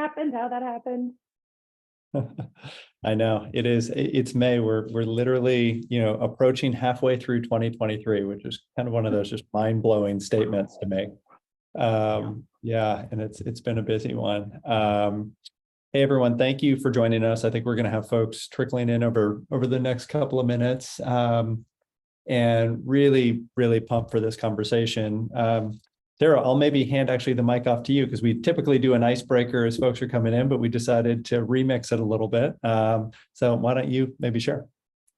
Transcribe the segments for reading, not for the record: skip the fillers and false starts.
happened, how that happened. I know it's May. We're literally, approaching halfway through 2023, which is kind of one of those just mind-blowing statements to make. Yeah, and it's been a busy one. Hey everyone, thank you for joining us. I think we're going to have folks trickling in over the next couple of minutes, and really pumped for this conversation. Sarah, I'll maybe hand actually the mic off to you because we typically do an icebreaker as folks are coming in, but we decided to remix it a little bit. So why don't you maybe share?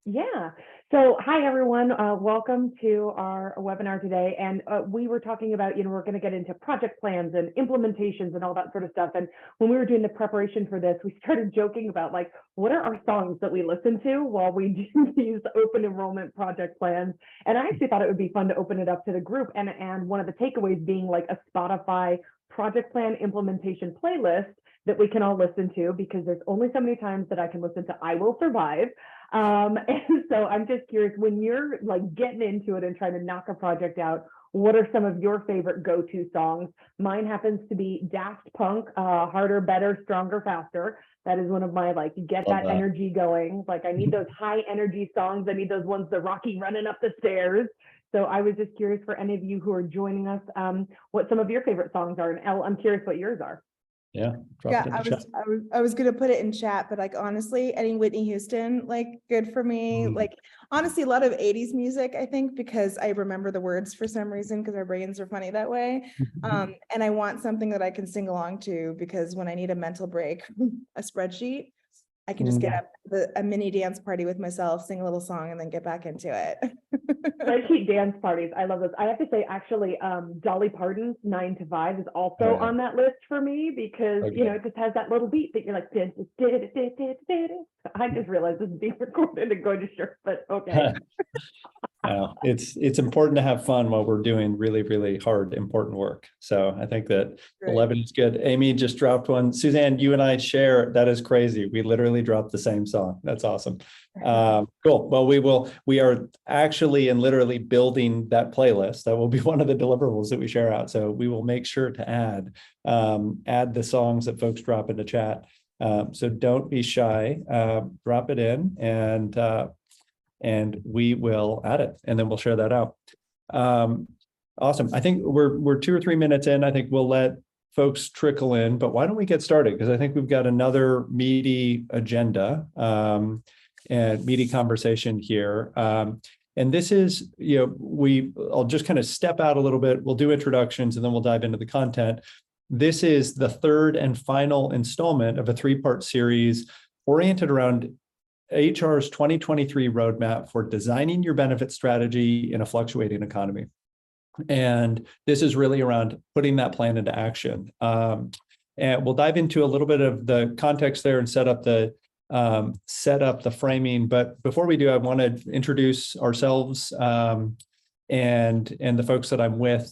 Yeah. So hi, everyone. Welcome to our webinar today. And we were talking about, we're going to get into project plans and implementations and all that sort of stuff. And when we were doing the preparation for this, we started joking about like, what are our songs that we listen to while we do these open enrollment project plans? And I actually thought it would be fun to open it up to the group. And one of the takeaways being like a Spotify project plan implementation playlist that we can all listen to, because there's only so many times that I can listen to I Will Survive. And so I'm just curious, when you're like getting into it and trying to knock a project out, what are some of your favorite go-to songs? Mine happens to be Daft Punk, Harder, Better, Stronger, Faster. That is one of my like get that energy going. Like I need those high energy songs. I need those ones, the Rocky running up the stairs. So I was just curious for any of you who are joining us, what some of your favorite songs are. And Elle, I'm curious what yours are. Yeah, I was gonna put it in chat, but like honestly, any Whitney Houston, like good for me. Like honestly, a lot of 80s music, I think, because I remember the words for some reason, because our brains are funny that way. And I want something that I can sing along to, because when I need a mental break, a spreadsheet, I can just get up a mini dance party with myself, sing a little song, and then get back into it. Spreadsheet dance parties. I love those. I have to say, actually, Dolly Parton's 9 to 5 is also on that list for me, because, it just has that little beat that you're like, I just realized this is being recorded and going to shirt, but okay. It's important to have fun while we're doing really hard, important work. So I think that 11 is good. Amy just dropped one. Suzanne, you and I share. That is crazy. We literally dropped the same song. That's awesome. Cool. Well, we are actually and literally building that playlist. That will be one of the deliverables that we share out. So we will make sure to add the songs that folks drop into chat. So don't be shy. Drop it in and we will add it, and then we'll share that out. Awesome. I think we're 2 or 3 minutes in. I think we'll let folks trickle in, but why don't we get started? Because I think we've got another meaty agenda and meaty conversation here. And this is, I'll just kind of step out a little bit. We'll do introductions and then we'll dive into the content. This is the third and final installment of a 3-part series oriented around HR's 2023 roadmap for designing your benefit strategy in a fluctuating economy. And this is really around putting that plan into action. And we'll dive into a little bit of the context there and set up the framing. But before we do, I want to introduce ourselves and the folks that I'm with.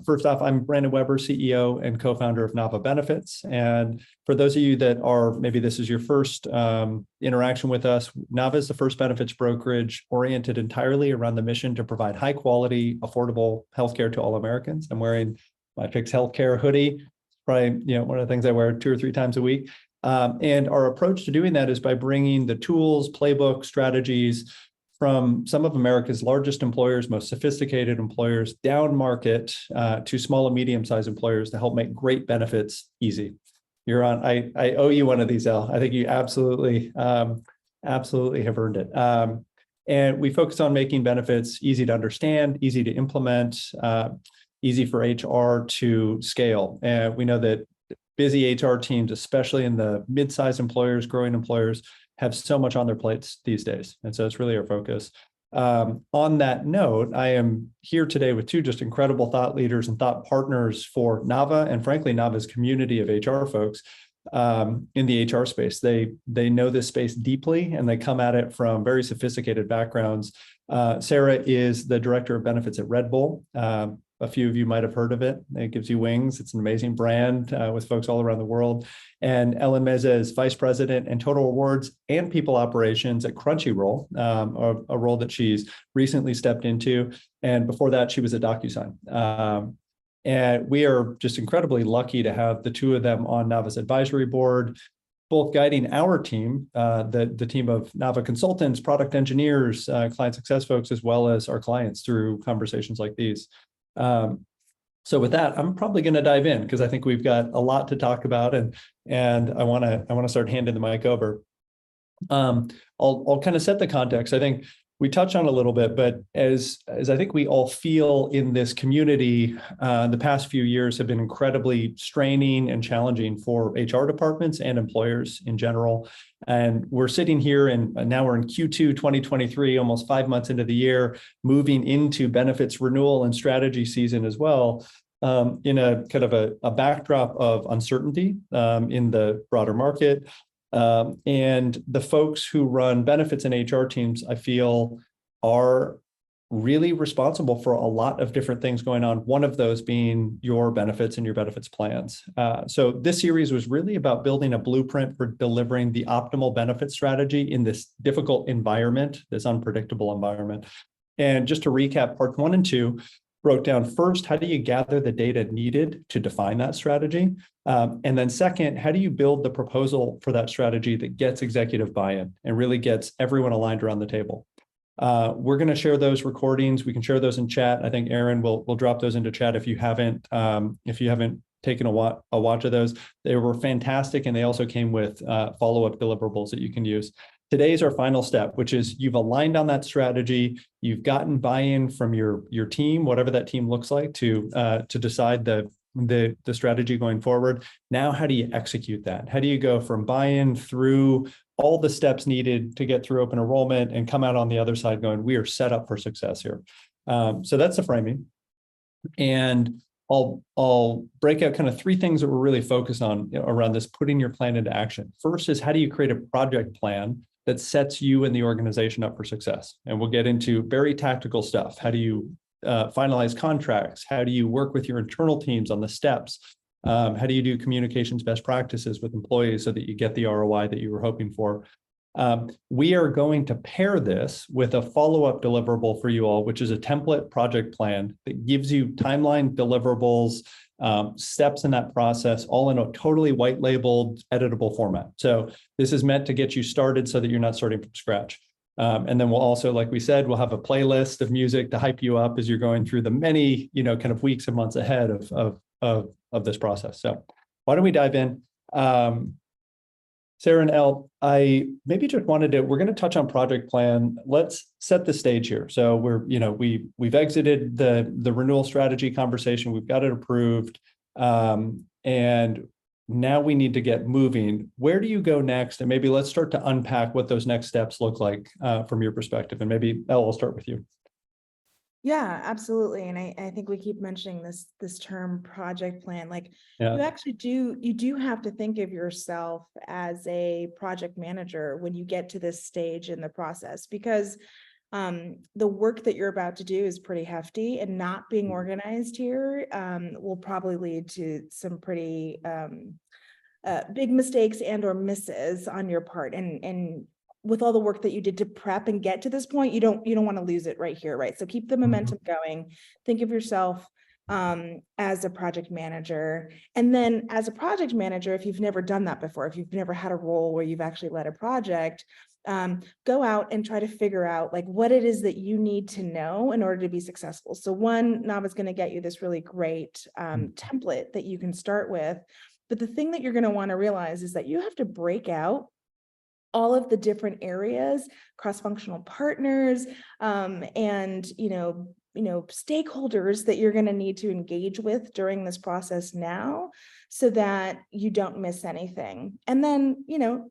First off, I'm Brandon Weber, CEO and co-founder of Nava Benefits. And for those of you that are, maybe this is your first interaction with us, Nava is the first benefits brokerage oriented entirely around the mission to provide high quality, affordable healthcare to all Americans. I'm wearing my Pix Healthcare hoodie, probably one of the things I wear 2 or 3 times a week. And our approach to doing that is by bringing the tools, playbook, strategies from some of America's largest employers, most sophisticated employers, down market to small and medium-sized employers to help make great benefits easy. You're on. I owe you one of these, Elle. I think you absolutely have earned it. And we focus on making benefits easy to understand, easy to implement, easy for HR to scale. And we know that busy HR teams, especially in the mid-sized employers, growing employers, have so much on their plates these days. And so it's really our focus. On that note, I am here today with 2 just incredible thought leaders and thought partners for Nava, and frankly, Nava's community of HR folks in the HR space. They know this space deeply, and they come at it from very sophisticated backgrounds. Sara is the director of benefits at Red Bull. A few of you might have heard of it. It gives you wings. It's an amazing brand with folks all around the world. And Ellen Meza is vice president and total rewards and people operations at Crunchyroll, a role that she's recently stepped into. And before that, she was at DocuSign. And we are just incredibly lucky to have the two of them on Nava's advisory board, both guiding our team, the team of Nava consultants, product engineers, client success folks, as well as our clients through conversations like these. So with that, I'm probably going to dive in because I think we've got a lot to talk about, and I want to start handing the mic over. I'll kind of set the context. I think we touched on a little bit, but as I think we all feel in this community, the past few years have been incredibly straining and challenging for HR departments and employers in general. And we're sitting here, and now we're in Q2 2023, almost 5 months into the year, moving into benefits renewal and strategy season as well, in a kind of a backdrop of uncertainty in the broader market. And the folks who run benefits and HR teams, I feel, are really responsible for a lot of different things going on. One of those being your benefits and your benefits plans. So this series was really about building a blueprint for delivering the optimal benefit strategy in this difficult environment, this unpredictable environment. And just to recap, parts 1 and 2 broke down first, how do you gather the data needed to define that strategy? And then second, how do you build the proposal for that strategy that gets executive buy-in and really gets everyone aligned around the table? We're going to share those recordings. We can share those in chat. I think Aaron will drop those into chat if you haven't taken a watch of those. They were fantastic, and they also came with follow-up deliverables that you can use. Today's our final step, which is you've aligned on that strategy. You've gotten buy-in from your team, whatever that team looks like, to decide the strategy going forward. Now, how do you execute that? How do you go from buy-in through all the steps needed to get through open enrollment and come out on the other side going, we are set up for success here? So that's the framing. And I'll break out kind of 3 things that we're really focused on around this, putting your plan into action. First is, how do you create a project plan that sets you and the organization up for success? And we'll get into very tactical stuff. How do you finalize contracts? How do you work with your internal teams on the steps? How do you do communications best practices with employees so that you get the ROI that you were hoping for? We are going to pair this with a follow-up deliverable for you all, which is a template project plan that gives you timeline deliverables, steps in that process, all in a totally white labeled, editable format. So this is meant to get you started so that you're not starting from scratch. And then we'll also, like we said, we'll have a playlist of music to hype you up as you're going through the many, kind of weeks and months ahead of this process. So why don't we dive in? Sarah and Elle, I maybe just we're going to touch on project plan. Let's set the stage here. So we've exited the renewal strategy conversation. We've got it approved. And now we need to get moving. Where do you go next? And maybe let's start to unpack what those next steps look like from your perspective. And maybe Elle, I'll start with you. Yeah, absolutely. And I think we keep mentioning this term project plan. You actually do have to think of yourself as a project manager when you get to this stage in the process, because the work that you're about to do is pretty hefty, and not being organized here will probably lead to some pretty big mistakes and or misses on your part. And with all the work that you did to prep and get to this point, you don't want to lose it right here, right? So keep the momentum going. Think of yourself as a project manager. And then as a project manager, if you've never done that before, if you've never had a role where you've actually led a project, go out and try to figure out what it is that you need to know in order to be successful. So Nava's going to get you this really great template that you can start with. But the thing that you're going to want to realize is that you have to break out all of the different areas, cross-functional partners, and stakeholders that you're going to need to engage with during this process now, so that you don't miss anything. And then,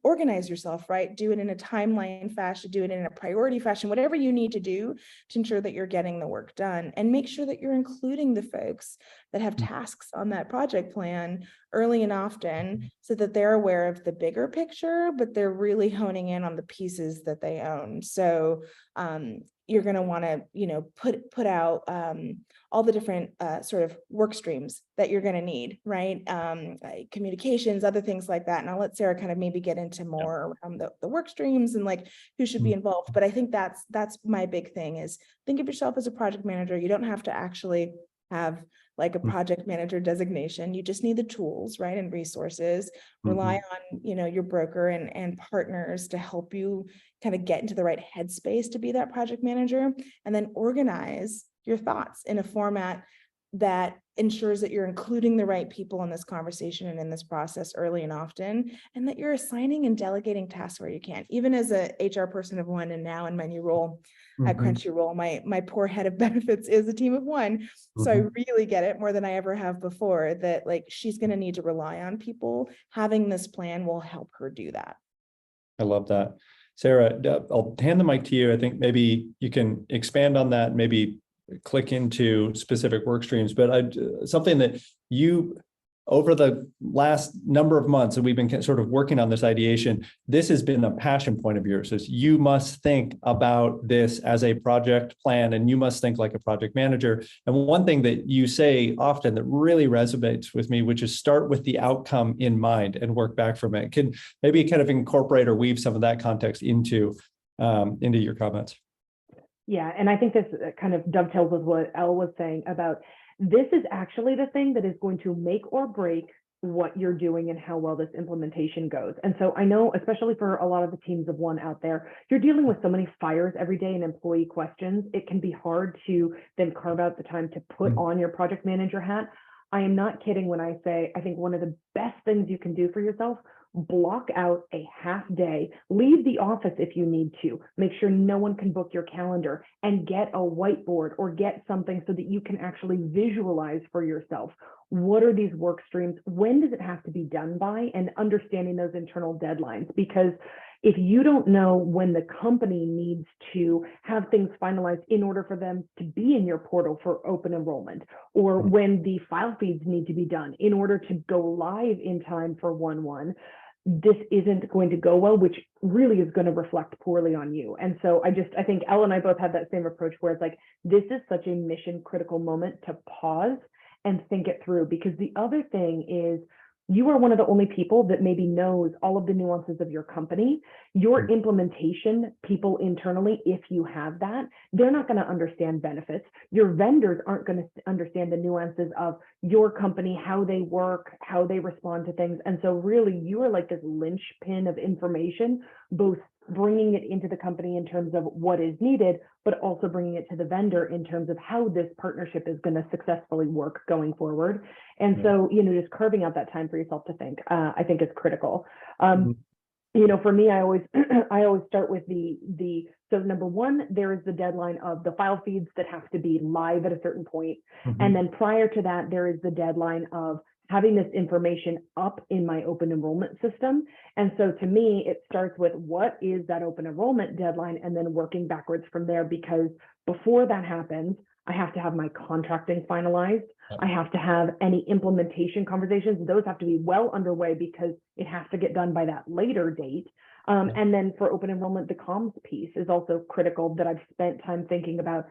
organize yourself, right? Do it in a timeline fashion, do it in a priority fashion, whatever you need to do to ensure that you're getting the work done, and make sure that you're including the folks that have tasks on that project plan early and often, so that they're aware of the bigger picture, but they're really honing in on the pieces that they own. So you're going to want to, put out all the different sort of work streams that you're going to need, right? Communications, other things like that. And I'll let Sarah kind of maybe get into more around the work streams and who should be involved. But I think that's my big thing is think of yourself as a project manager. You don't have to actually have like a project manager designation. You just need the tools, right? And resources. Rely on, your broker and partners to help you kind of get into the right headspace to be that project manager, and then organize your thoughts in a format that ensures that you're including the right people in this conversation and in this process early and often, and that you're assigning and delegating tasks where you can. Even as a HR person of one, and now in my new role at Crunchyroll, my poor head of benefits is a team of one. So I really get it more than I ever have before, that like she's going to need to rely on people. Having this plan will help her do that. I love that. Sarah, I'll hand the mic to you. I think maybe you can expand on that, maybe click into specific work streams, but something that you, over the last number of months, and we've been sort of working on this ideation, this has been a passion point of yours, is you must think about this as a project plan, and you must think like a project manager. And one thing that you say often that really resonates with me, which is start with the outcome in mind and work back from it. Can maybe kind of incorporate or weave some of that context into your comments? Yeah, and I think this kind of dovetails with what Elle was saying about this is actually the thing that is going to make or break what you're doing and how well this implementation goes. And so I know, especially for a lot of the teams of one out there, you're dealing with so many fires every day and employee questions. It can be hard to then carve out the time to put on your project manager hat. I am not kidding when I say, I think one of the best things you can do for yourself, block out a half day, leave the office if you need to, make sure no one can book your calendar, and get a whiteboard or get something so that you can actually visualize for yourself. What are these work streams? When does it have to be done by? And understanding those internal deadlines, because if you don't know when the company needs to have things finalized in order for them to be in your portal for open enrollment, or when the file feeds need to be done in order to go live in time for 1/1, this isn't going to go well, which really is going to reflect poorly on you. And so I think Elle and I both have that same approach where it's like, this is such a mission critical moment to pause and think it through, because the other thing is you are one of the only people that maybe knows all of the nuances of your company. Your implementation people internally, if you have that, they're not going to understand benefits. Your vendors aren't going to understand the nuances of your company, how they work, how they respond to things. And so really you are like this linchpin of information, both bringing it into the company in terms of what is needed, but also bringing it to the vendor in terms of how this partnership is going to successfully work going forward. And so, just carving out that time for yourself to think, I think is critical. For me, I always start with so number one, there is the deadline of the file feeds that have to be live at a certain point. And then prior to that, there is the deadline of having this information up in my open enrollment system. And so to me, it starts with what is that open enrollment deadline, and then working backwards from there, because before that happens, I have to have my contracting finalized. I have to have any implementation conversations. Those have to be well underway because it has to get done by that later date. And then for open enrollment, the comms piece is also critical, that I've spent time thinking about.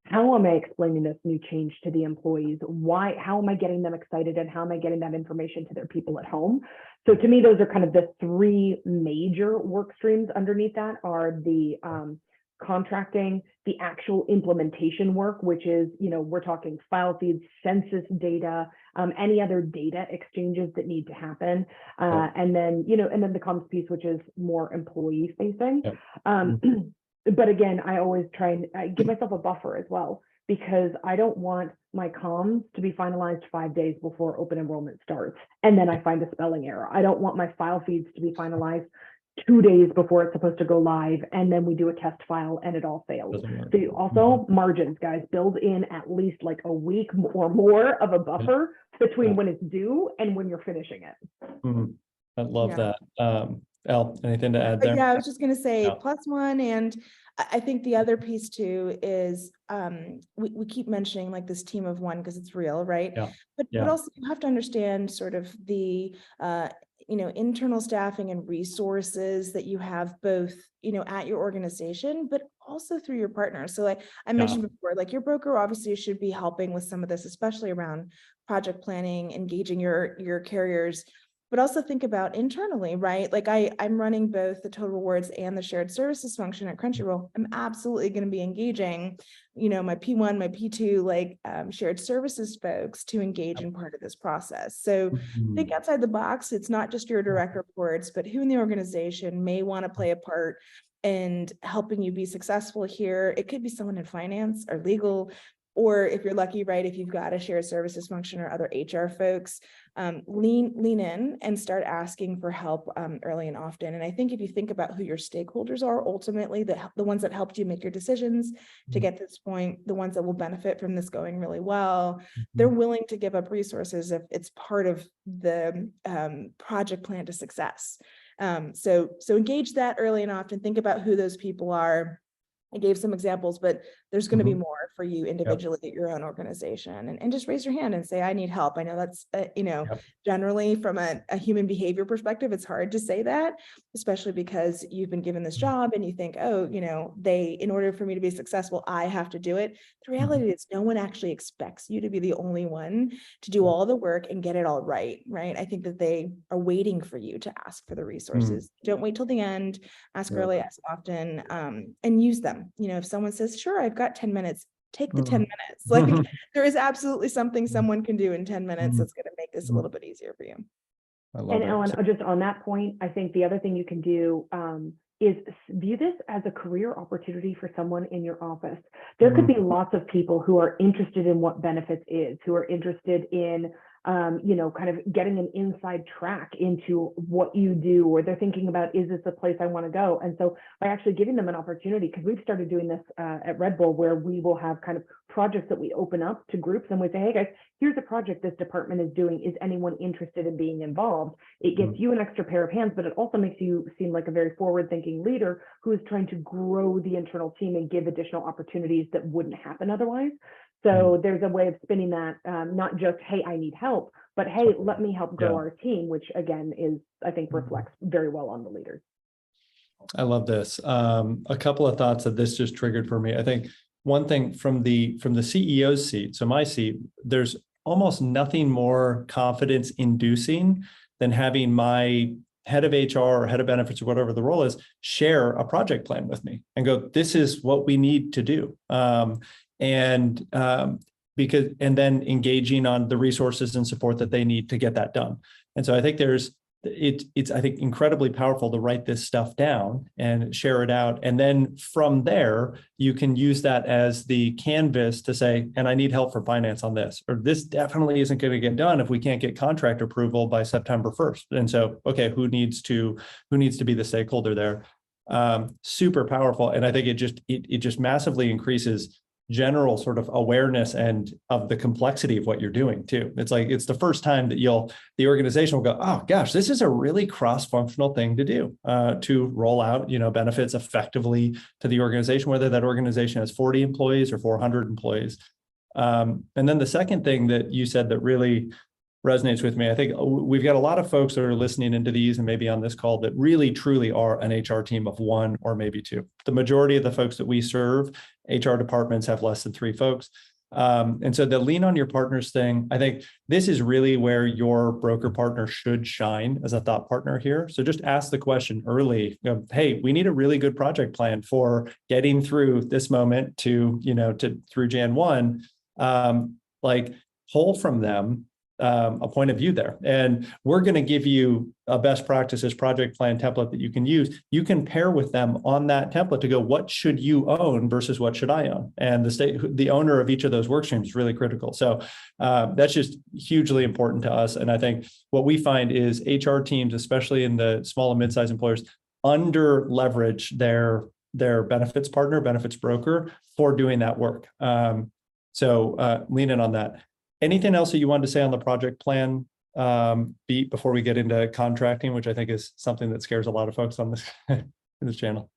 How am I explaining this new change to the employees? How am I getting them excited, and how am I getting that information to their people at home? So to me, those are kind of the three major work streams underneath that are the contracting, the actual implementation work, which is, we're talking file feeds, census data, any other data exchanges that need to happen. And then the comms piece, which is more employee facing. But again, I always try and give myself a buffer as well, because I don't want my comms to be finalized 5 days before open enrollment starts, and then I find a spelling error. I don't want my file feeds to be finalized 2 days before it's supposed to go live, and then we do a test file and it all fails. So you also margins, guys, build in at least like a week or more of a buffer between when it's due and when you're finishing it. I love that. Elle, anything to add there? Yeah, I was just going to say +1. And I think the other piece too is we keep mentioning like this team of one because it's real, right? But also you have to understand sort of the internal staffing and resources that you have both at your organization, but also through your partners. So like I mentioned before, like your broker obviously should be helping with some of this, especially around project planning, engaging your carriers. but also think about internally, right? Like I'm running both the total rewards and the shared services function at Crunchyroll. I'm absolutely going to be engaging, my P1, my P2, like shared services folks to engage in part of this process. So think outside the box. It's not just your direct reports, but who in the organization may want to play a part in helping you be successful here. It could be someone in finance or legal, or if you're lucky, right, if you've got a shared services function or other HR folks, lean in and start asking for help early and often. And I think if you think about who your stakeholders are, ultimately the ones that helped you make your decisions to get to this point, the ones that will benefit from this going really well, they're willing to give up resources if it's part of the project plan to success. So engage that early and often. Think about who those people are. I gave some examples, but there's going to be more for you individually at your own organization, and just raise your hand and say, I need help. I know that's, generally from a human behavior perspective, it's hard to say that, especially because you've been given this job and you think, oh, in order for me to be successful, I have to do it. The reality is no one actually expects you to be the only one to do all the work and get it all right. Right. I think that they are waiting for you to ask for the resources. Don't wait till the end, ask early, ask often, and use them. If someone says, sure, I've got 10 minutes, take the 10 minutes. Like there is absolutely something someone can do in 10 minutes that's going to make this a little bit easier for you. I love it. Ellen, just on that point, I think the other thing you can do is view this as a career opportunity for someone in your office. There could be lots of people who are interested in what benefits is, who are interested in kind of getting an inside track into what you do, or they're thinking about, is this a place I want to go? And so by actually giving them an opportunity, because we've started doing this at Red Bull, where we will have kind of projects that we open up to groups and we say, hey guys, here's a project this department is doing. Is anyone interested in being involved? It gets you an extra pair of hands, but it also makes you seem like a very forward-thinking leader who is trying to grow the internal team and give additional opportunities that wouldn't happen otherwise. So there's a way of spinning that, not just, hey, I need help, but hey, let me help grow our team, which again is, I think, reflects very well on the leaders. I love this. A couple of thoughts that this just triggered for me. I think one thing from the CEO's seat, so my seat, there's almost nothing more confidence inducing than having my head of HR or head of benefits or whatever the role is, share a project plan with me and go, this is what we need to do. And then engaging on the resources and support that they need to get that done. And so I think it's I think incredibly powerful to write this stuff down and share it out. And then from there, you can use that as the canvas to say, and I need help for finance on this, or this definitely isn't going to get done if we can't get contract approval by September 1st. And so, okay, who needs to be the stakeholder there? Super powerful. And I think it just massively increases general sort of awareness and of the complexity of what you're doing too. It's like, it's the first time that the organization will go, oh gosh, this is a really cross-functional thing to do, to roll out, benefits effectively to the organization, whether that organization has 40 employees or 400 employees. And then the second thing that you said that really resonates with me, I think we've got a lot of folks that are listening into these and maybe on this call that really truly are an HR team of one or maybe two. The majority of the folks that we serve, HR departments have less than 3 folks. And so the lean on your partners thing, I think this is really where your broker partner should shine as a thought partner here. So just ask the question early, hey, we need a really good project plan for getting through this moment to through Jan 1, pull from them a point of view there. And we're going to give you a best practices project plan template that you can use. You can pair with them on that template to go, what should you own versus what should I own? And the owner of each of those work streams is really critical. So that's just hugely important to us. And I think what we find is HR teams, especially in the small and mid-sized employers, under leverage their benefits partner, benefits broker for doing that work. So lean in on that. Anything else that you wanted to say on the project plan beat before we get into contracting, which I think is something that scares a lot of folks on this channel?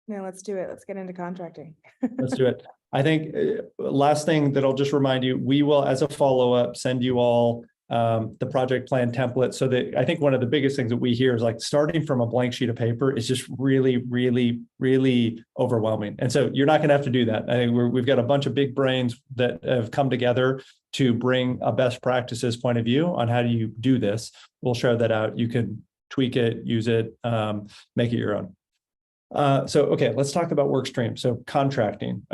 No, let's do it. Let's get into contracting. Let's do it. I think last thing that I'll just remind you, we will, as a follow-up, send you all the project plan template. So that I think one of the biggest things that we hear is like starting from a blank sheet of paper is just really, really, really overwhelming. And so you're not going to have to do that. I think we've got a bunch of big brains that have come together to bring a best practices point of view on how do you do this. We'll share that out. You can tweak it, use it, make it your own. Okay, let's talk about work streams. So contracting.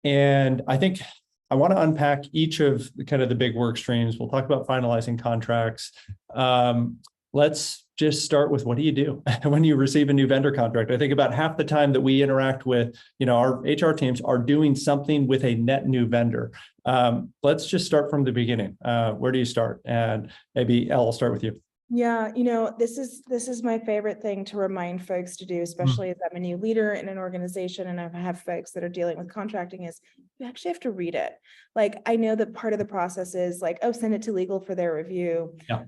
And I think I want to unpack each of the kind of the big work streams. We'll talk about finalizing contracts. Let's just start with, what do you do when you receive a new vendor contract? I think about half the time that we interact with, our HR teams are doing something with a net new vendor. Let's just start from the beginning. Where do you start? And maybe Elle, I'll start with you. Yeah, this is my favorite thing to remind folks to do, especially as I'm a new leader in an organization and I have folks that are dealing with contracting, is you actually have to read it. Like, I know that part of the process is like, oh, send it to legal for their review. Yeah.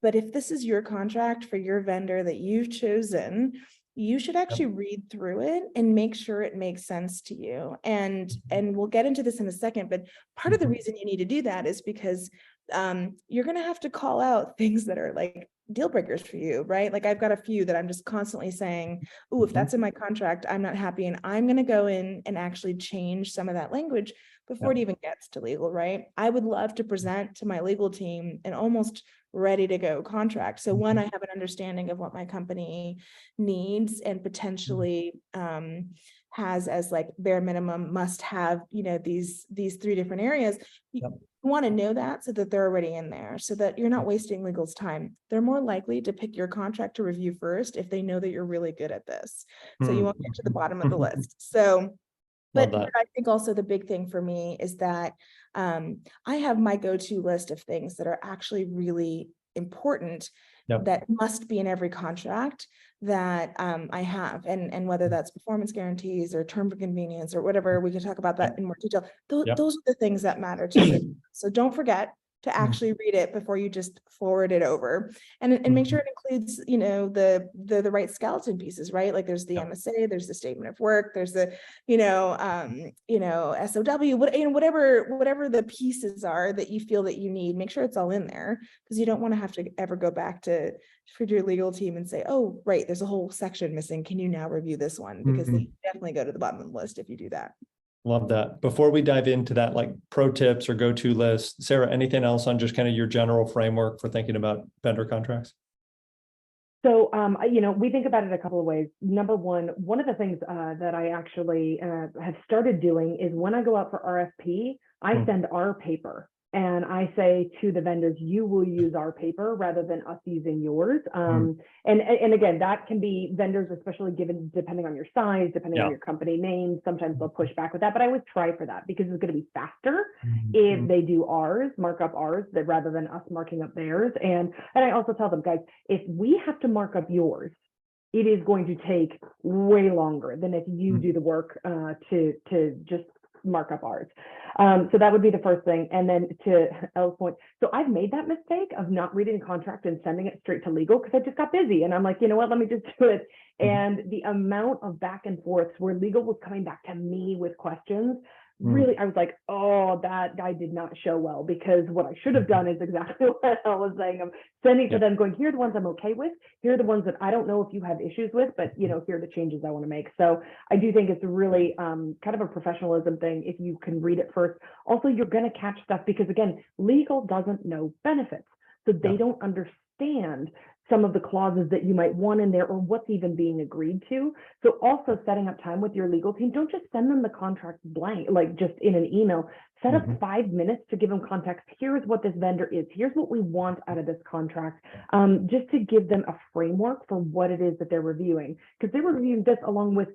But if this is your contract for your vendor that you've chosen, you should actually read through it and make sure it makes sense to you. And we'll get into this in a second, but part of the reason you need to do that is because you're going to have to call out things that are like deal breakers for you, right? Like, I've got a few that I'm just constantly saying, oh, if that's in my contract, I'm not happy. And I'm going to go in and actually change some of that language before it even gets to legal, right? I would love to present to my legal team an almost ready to go contract. So one, I have an understanding of what my company needs and potentially has as like bare minimum must have, these 3 different areas. You want to know that so that they're already in there, so that you're not wasting legal's time. They're more likely to pick your contract to review first if they know that you're really good at this. So you won't get to the bottom of the list. So, but I think also the big thing for me is that I have my go-to list of things that are actually really important that must be in every contract that I have, and whether that's performance guarantees or term for convenience or whatever, we can talk about that in more detail. Those are the things that matter to me. So don't forget to actually read it before you just forward it over, and make sure it includes, the right skeleton pieces, right? Like, there's the MSA, there's the statement of work, there's the, SOW, whatever the pieces are that you feel that you need, make sure it's all in there, because you don't want to have to ever go back to for your legal team and say, oh, right, there's a whole section missing. Can you now review this one? Because they definitely go to the bottom of the list if you do that. Love that. Before we dive into that, like pro tips or go-to list, Sarah, anything else on just kind of your general framework for thinking about vendor contracts? So, we think about it a couple of ways. Number one of the things that I actually have started doing is when I go out for RFP, I send our paper. And I say to the vendors, you will use our paper rather than us using yours. And again, that can be vendors, especially depending on your size, depending on your company name. Sometimes they'll push back with that, but I always try for that because it's going to be faster if they do ours, mark up ours, rather than us marking up theirs. And I also tell them, guys, if we have to mark up yours, it is going to take way longer than if you do the work to just mark up ours. So that would be the first thing. And then to Elle's point, so I've made that mistake of not reading a contract and sending it straight to legal because I just got busy and I'm like, you know what, let me just do it. And the amount of back and forths where legal was coming back to me with questions, really, I was like, oh, that guy did not show well, because what I should have done is exactly what I was saying. I'm sending to them going, here are the ones I'm okay with. Here are the ones that I don't know if you have issues with, but here are the changes I want to make. So I do think it's really kind of a professionalism thing if you can read it first. Also, you're going to catch stuff because, again, legal doesn't know benefits. So they don't understand some of the clauses that you might want in there or what's even being agreed to. So also setting up time with your legal team, don't just send them the contract blank, like just in an email. Set up 5 minutes to give them context. Here's what this vendor is. Here's what we want out of this contract, just to give them a framework for what it is that they're reviewing. Because they're reviewing this along with,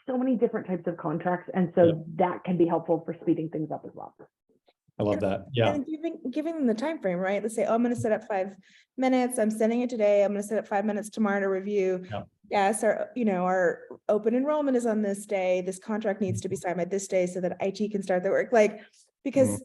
so many different types of contracts. And so that can be helpful for speeding things up as well. I love that. Yeah. And giving them the time frame, right? Let's say, oh, I'm going to set up 5 minutes. I'm sending it today. I'm going to set up 5 minutes tomorrow to review. Yeah. Yes, our open enrollment is on this day. This contract needs to be signed by this day so that IT can start their work. Like, because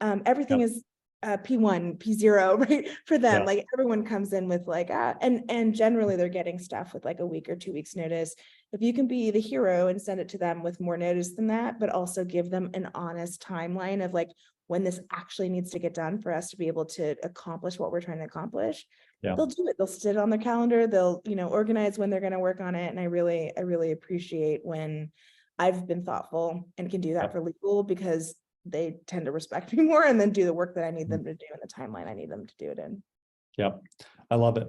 everything is P1, P0, right? For them, Yeah. like everyone comes in with like, and generally they're getting stuff with like a week or 2 weeks notice. If you can be the hero and send it to them with more notice than that, but also give them an honest timeline of like when this actually needs to get done for us to be able to accomplish what we're trying to accomplish, Yeah. they'll do it. They'll sit on their calendar. They'll, organize when they're going to work on it. And I really appreciate when I've been thoughtful and can do that Yep. for legal, because they tend to respect me more and then do the work that I need them to do in the timeline I need them to do it in. Yep. I love it.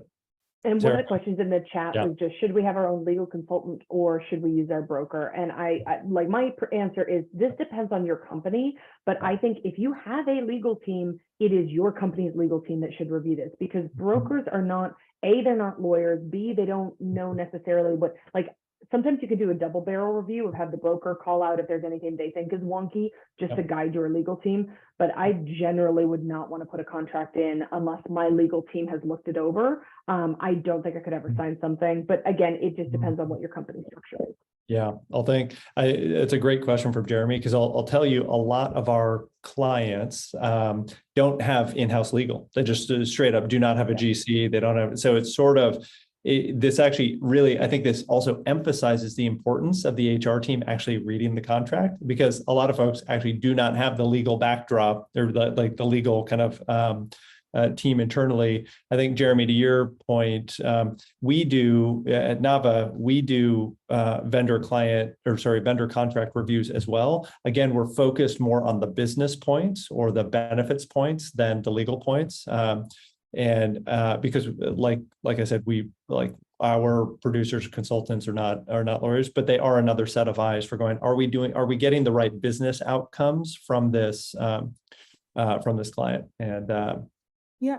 And one Sarah? of the questions in the chat Yeah. was just, should we have our own legal consultant or should we use our broker? And I like, my answer is this depends on your company, but I think if you have a legal team, it is your company's legal team that should review this, because brokers are not, A, they're not lawyers, B, they don't know necessarily what, like, sometimes you can do a double barrel review of have the broker call out if there's anything they think is wonky, just to guide your legal team. But I generally would not want to put a contract in unless my legal team has looked it over. I don't think I could ever sign something, but again, it just depends on what your company structure is. Yeah, it's a great question from Jeremy, because I'll tell you, a lot of our clients don't have in-house legal. They just straight up do not have a GC. They don't have, so it's sort of, this actually really, I think this also emphasizes the importance of the HR team actually reading the contract, because a lot of folks actually do not have the legal backdrop or the legal kind of team internally. I think, Jeremy, to your point, we do at Nava, we do vendor contract reviews as well. Again, we're focused more on the business points or the benefits points than the legal points. Because like I said, our producers, consultants are not lawyers, but they are another set of eyes for going, are we getting the right business outcomes from this client? And yeah.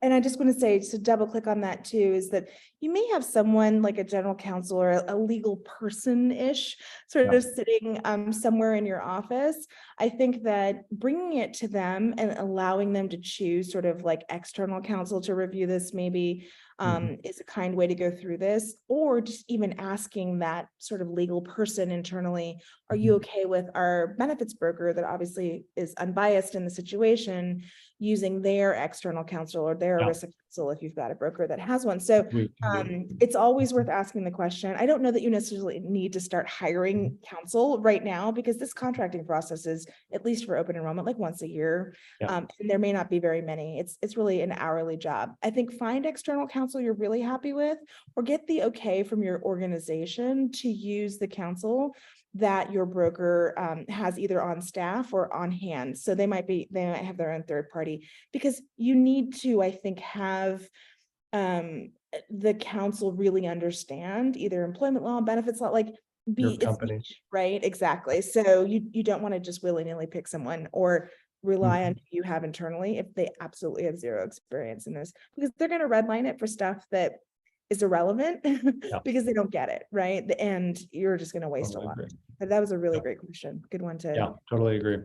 I just want to say, to double click on that too, is that you may have someone like a general counsel or a legal person-ish sort of sitting somewhere in your office. I think that bringing it to them and allowing them to choose sort of like external counsel to review this maybe is a kind way to go through this, or just even asking that sort of legal person internally, are you okay with our benefits broker that obviously is unbiased in the situation, using their external counsel or their risk counsel if you've got a broker that has one. So it's always worth asking the question. I don't know that you necessarily need to start hiring counsel right now, because this contracting process is, at least for open enrollment, like once a year. And there may not be very many. It's really an hourly job. I think find external counsel you're really happy with, or get the okay from your organization to use the counsel that your broker has either on staff or on hand. So they might have their own third party, because you need to, I think, have the counsel really understand either employment law, benefits law, like it's niche, right? Exactly. So you don't want to just willy-nilly pick someone or rely on who you have internally if they absolutely have zero experience in this, because they're going to redline it for stuff that is irrelevant because they don't get it, right? And you're just going to waste a lot. But that was a really great question. Good one to totally agree.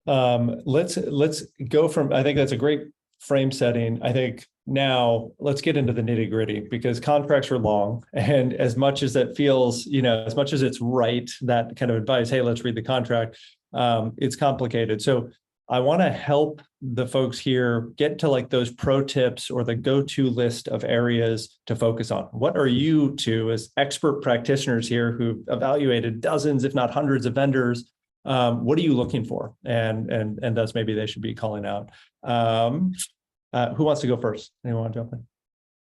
Let's go from, I think that's a great frame setting. I think now let's get into the nitty gritty, because contracts are long, and as much as that feels, as much as it's right, that kind of advice, hey, let's read the contract, it's complicated. So I want to help the folks here get to like those pro tips or the go-to list of areas to focus on. What are you two, as expert practitioners here who've evaluated dozens, if not hundreds of vendors, what are you looking for? And thus maybe they should be calling out. Who wants to go first? Anyone want to jump in?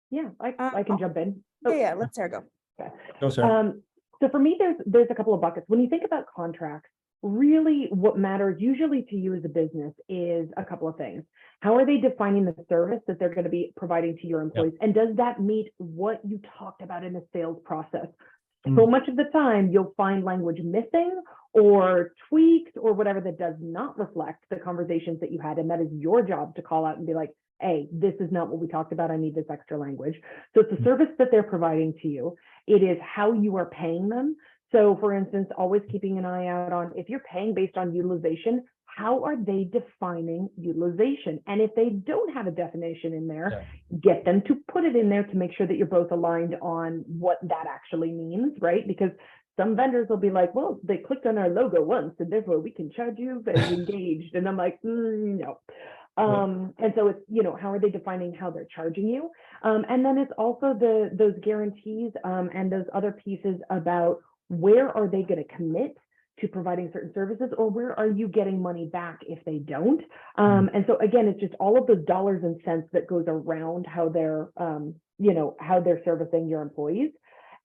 Yeah, I can jump in. Yeah, let Sarah go. Okay. Go, Sarah. So for me, there's a couple of buckets. When you think about contracts, really what matters usually to you as a business is a couple of things. How are they defining the service that they're going to be providing to your employees? And does that meet what you talked about in the sales process? So much of the time you'll find language missing or tweaked or whatever that does not reflect the conversations that you had. And that is your job to call out and be like, hey, this is not what we talked about. I need this extra language. So it's the service that they're providing to you. It is how you are paying them. So for instance, always keeping an eye out on, if you're paying based on utilization, how are they defining utilization? And if they don't have a definition in there, get them to put it in there to make sure that you're both aligned on what that actually means, right? Because some vendors will be like, well, they clicked on our logo once and therefore we can charge you as engaged. And I'm like, no. And so it's, how are they defining how they're charging you? And then it's also those guarantees and those other pieces about where are they going to commit to providing certain services, or where are you getting money back if they don't? And so again, it's just all of those dollars and cents that goes around how they're, how they're servicing your employees.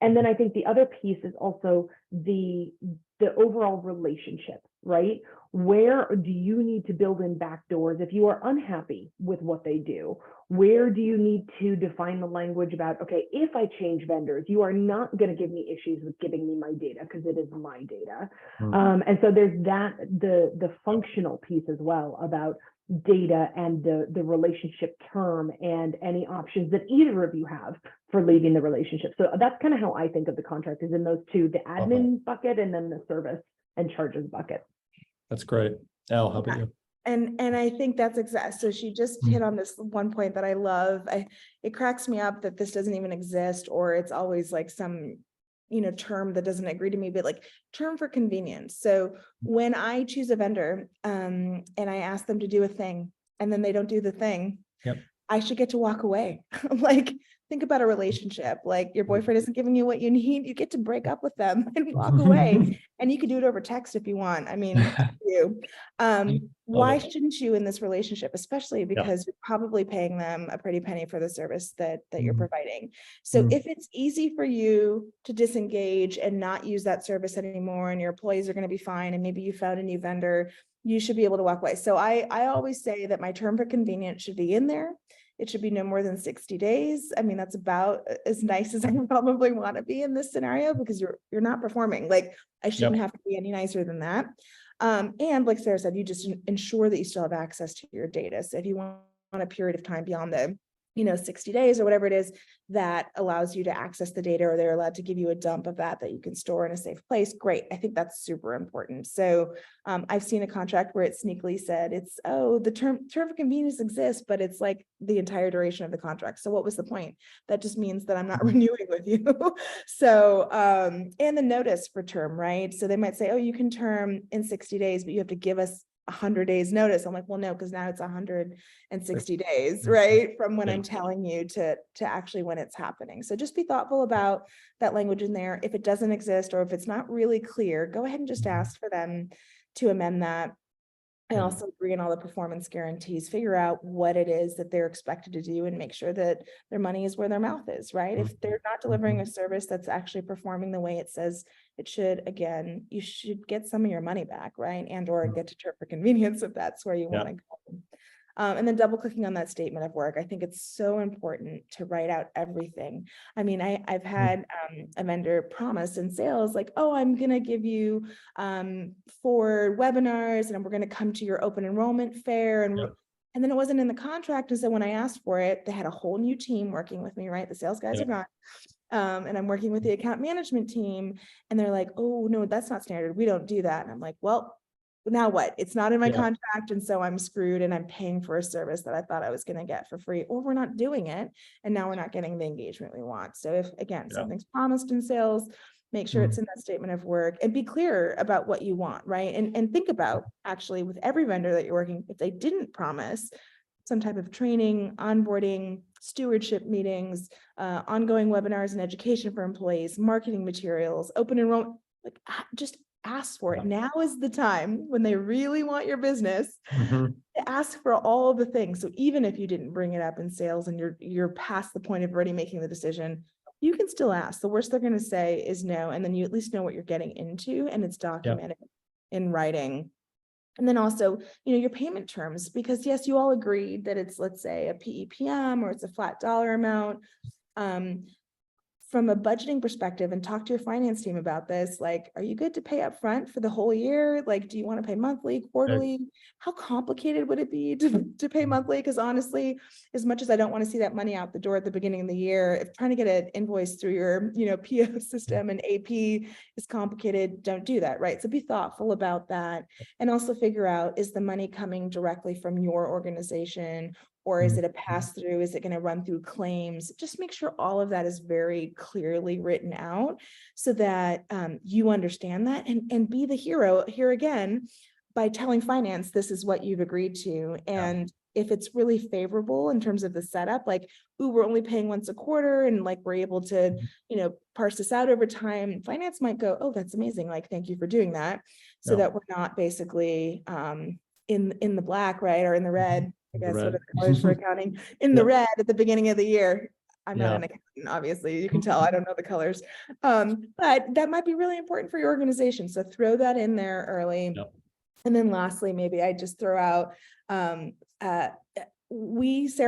And then I think the other piece is also the overall relationship, right? Where do you need to build in back doors if you are unhappy with what they do? Where do you need to define the language about, okay, if I change vendors, you are not going to give me issues with giving me my data because it is my data. And so there's the functional piece as well about data and the relationship term and any options that either of you have for leaving the relationship. So that's kind of how I think of the contract, is in those two, the admin bucket and then the service and charges bucket. That's great. Elle, how about you? And I think that's exact. So she just hit on this one point that I love. It cracks me up that this doesn't even exist, or it's always like some, term that doesn't agree to me, but like term for convenience. So when I choose a vendor, and I ask them to do a thing and then they don't do the thing, I should get to walk away. Like, think about a relationship. Like, your boyfriend isn't giving you what you need, you get to break up with them and walk away. And you could do it over text if you want. I mean, you. Why shouldn't you in this relationship, especially because you're probably paying them a pretty penny for the service that you're providing. So if it's easy for you to disengage and not use that service anymore, and your employees are going to be fine, and maybe you found a new vendor, you should be able to walk away. So I always say that my term for convenience should be in there. It should be no more than 60 days. I mean, that's about as nice as I probably want to be in this scenario, because you're not performing. Like, I shouldn't have to be any nicer than that. And like Sarah said, you just ensure that you still have access to your data. So if you want a period of time beyond the 60 days or whatever it is that allows you to access the data, or they're allowed to give you a dump of that you can store in a safe place, great. I think that's super important. So I've seen a contract where it sneakily said it's, the term of convenience exists, but it's like the entire duration of the contract. So what was the point? That just means that I'm not renewing with you. So, and the notice for term, right? So they might say, you can term in 60 days, but you have to give us 100 days notice. I'm like, well, no, because now it's 160 days, right? From when I'm telling you to actually when it's happening. So just be thoughtful about that language in there. If it doesn't exist, or if it's not really clear, go ahead and just ask for them to amend that. I also agree on all the performance guarantees, figure out what it is that they're expected to do and make sure that their money is where their mouth is, right? If they're not delivering a service that's actually performing the way it says it should, again, you should get some of your money back, right? And or get to term for convenience if that's where you want to go. And then double clicking on that statement of work. I think it's so important to write out everything. I mean, I've had a vendor promise in sales, like, I'm going to give you 4 webinars and we're going to come to your open enrollment fair. And then it wasn't in the contract. And so when I asked for it, they had a whole new team working with me, right? The sales guys are gone. And I'm working with the account management team, and they're like, no, that's not standard. We don't do that. And I'm like, well, now what? It's not in my contract. And so I'm screwed, and I'm paying for a service that I thought I was going to get for free, or we're not doing it. And now we're not getting the engagement we want. So if, again, something's promised in sales, make sure it's in that statement of work, and be clear about what you want, right? And think about, actually, with every vendor that you're working, if they didn't promise some type of training, onboarding, stewardship meetings, ongoing webinars and education for employees, marketing materials, open enrollment, like, just ask for it. Now is the time, when they really want your business, to ask for all the things. So even if you didn't bring it up in sales and you're past the point of already making the decision, you can still ask. The worst they're going to say is no, and then you at least know what you're getting into, and it's documented in writing. And then also, your payment terms, because yes, you all agreed that it's, let's say, a PEPM, or it's a flat dollar amount. From a budgeting perspective, and talk to your finance team about this, like, are you good to pay up front for the whole year? Like, do you want to pay monthly, quarterly? How complicated would it be to pay monthly? Because honestly, as much as I don't want to see that money out the door at the beginning of the year, if trying to get an invoice through your, PO system and AP is complicated, don't do that, right? So be thoughtful about that, and also figure out, is the money coming directly from your organization, or is it a pass through? Is it going to run through claims? Just make sure all of that is very clearly written out so that you understand that and be the hero here again by telling finance this is what you've agreed to. And if it's really favorable in terms of the setup, like, ooh, we're only paying once a quarter and like we're able to, parse this out over time, finance might go, oh, that's amazing. Like, thank you for doing that. So that we're not basically in the black, right? Or in the red, I guess, what are the colors for accounting? In the red at the beginning of the year. I'm not an accountant, obviously. You can tell I don't know the colors. But that might be really important for your organization. So throw that in there early. And then lastly, maybe I just throw out, Sarah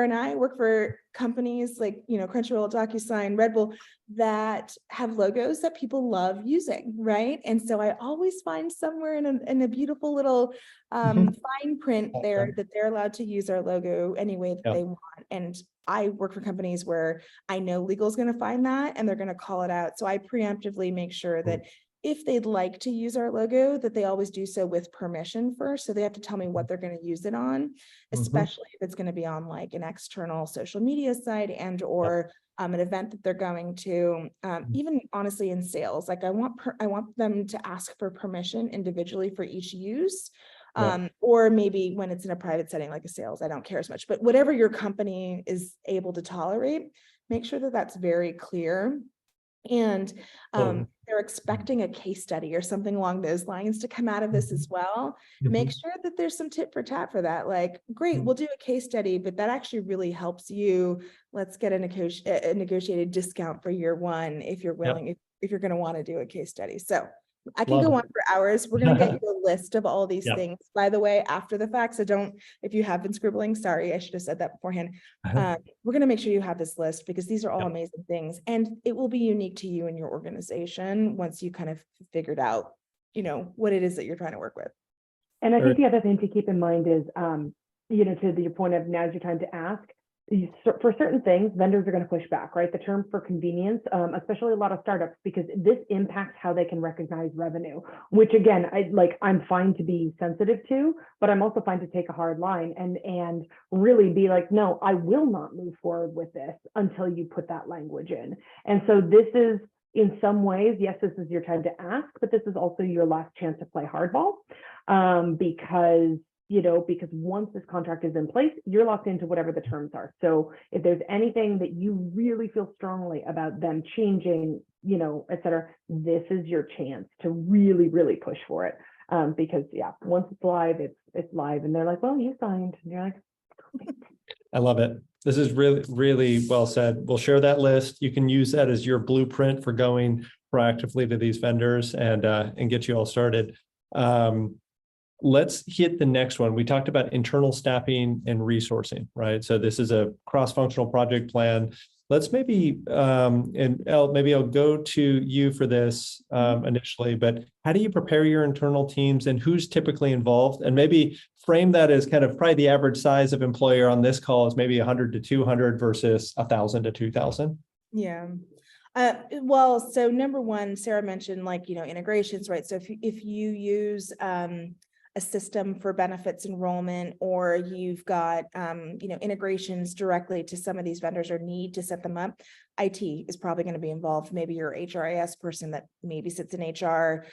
and I work for companies like, Crunchyroll, DocuSign, Red Bull that have logos that people love using, right? And so I always find somewhere in a beautiful little fine print there that they're allowed to use our logo any way that they want. And I work for companies where I know legal is going to find that and they're going to call it out. So I preemptively make sure that if they'd like to use our logo, that they always do so with permission first. So they have to tell me what they're going to use it on, especially if it's going to be on like an external social media site and or an event that they're going to, even honestly in sales. Like I want them to ask for permission individually for each use. Or maybe when it's in a private setting, like a sales, I don't care as much, but whatever your company is able to tolerate, make sure that that's very clear. And they're expecting a case study or something along those lines to come out of this as well. Make sure that there's some tit for tat for that. Like, great, we'll do a case study, but that actually really helps you. Let's get a negotiated discount for year one if you're willing, if you're going to want to do a case study. So I can go on for hours. We're going to get you a list of all these things, by the way, after the fact. So if you have been scribbling, sorry, I should have said that beforehand. We're going to make sure you have this list because these are all amazing things and it will be unique to you and your organization once you kind of figured out, what it is that you're trying to work with. And I think the other thing to keep in mind is, to your point of now's your time to ask. For certain things, vendors are going to push back, right? The term for convenience, especially a lot of startups, because this impacts how they can recognize revenue, which again, I'm fine to be sensitive to, but I'm also fine to take a hard line and really be like, no, I will not move forward with this until you put that language in. And so this is, in some ways, yes, this is your time to ask, but this is also your last chance to play hardball, because once this contract is in place, you're locked into whatever the terms are. So if there's anything that you really feel strongly about them changing, et cetera, this is your chance to really, really push for it. Because once it's live, it's live. And they're like, well, you signed. And you're like, I love it. This is really, really well said. We'll share that list. You can use that as your blueprint for going proactively to these vendors and get you all started. Let's hit the next one. We talked about internal staffing and resourcing, right? So this is a cross-functional project plan. Let's maybe, and Elle, maybe I'll go to you for this initially, but how do you prepare your internal teams and who's typically involved? And maybe frame that as kind of probably the average size of employer on this call is maybe 100 to 200 versus 1,000 to 2,000. Yeah. Well, so number one, Sarah mentioned integrations, right? So if you use a system for benefits enrollment, or you've got integrations directly to some of these vendors or need to set them up, IT is probably going to be involved. Maybe your HRIS person that maybe sits in HR,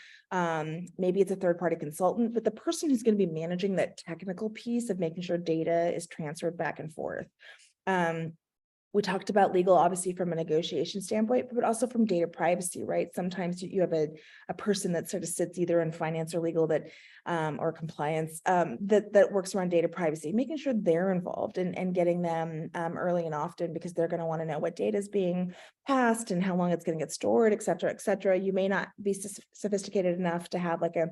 maybe it's a third-party consultant, but the person who's going to be managing that technical piece of making sure data is transferred back and forth. We talked about legal, obviously, from a negotiation standpoint, but also from data privacy, right? Sometimes you have a person that sort of sits either in finance or legal that, or compliance, that works around data privacy, making sure they're involved and getting them early and often, because they're going to want to know what data is being passed and how long it's going to get stored, et cetera, et cetera. You may not be sophisticated enough to have like a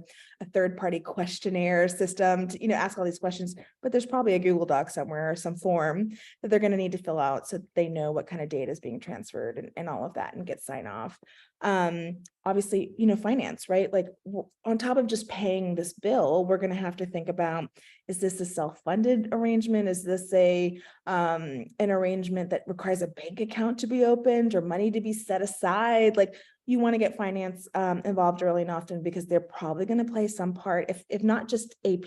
third-party questionnaire system to, ask all these questions, but there's probably a Google Doc somewhere or some form that they're going to need to fill out so they know what kind of data is being transferred and all of that and get sign off. obviously, finance, right? Like on top of just paying this bill, we're going to have to think about, is this a self-funded arrangement? Is this an arrangement that requires a bank account to be opened or money to be set aside? Like you want to get finance involved early and often, because they're probably going to play some part, if not just AP,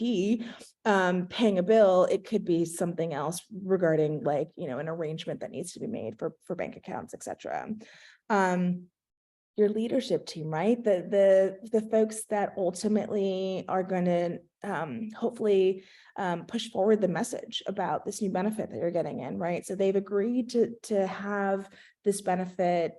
paying a bill, it could be something else regarding like, an arrangement that needs to be made for bank accounts, et cetera. Your leadership team, right? The folks that ultimately are going to hopefully push forward the message about this new benefit that you're getting in, right? So they've agreed to have this benefit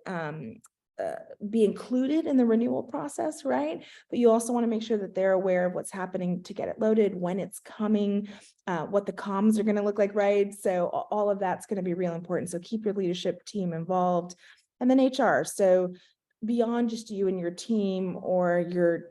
be included in the renewal process, right? But you also want to make sure that they're aware of what's happening to get it loaded, when it's coming, what the comms are going to look like, right? So all of that's going to be real important. So keep your leadership team involved. And then HR. So beyond just you and your team or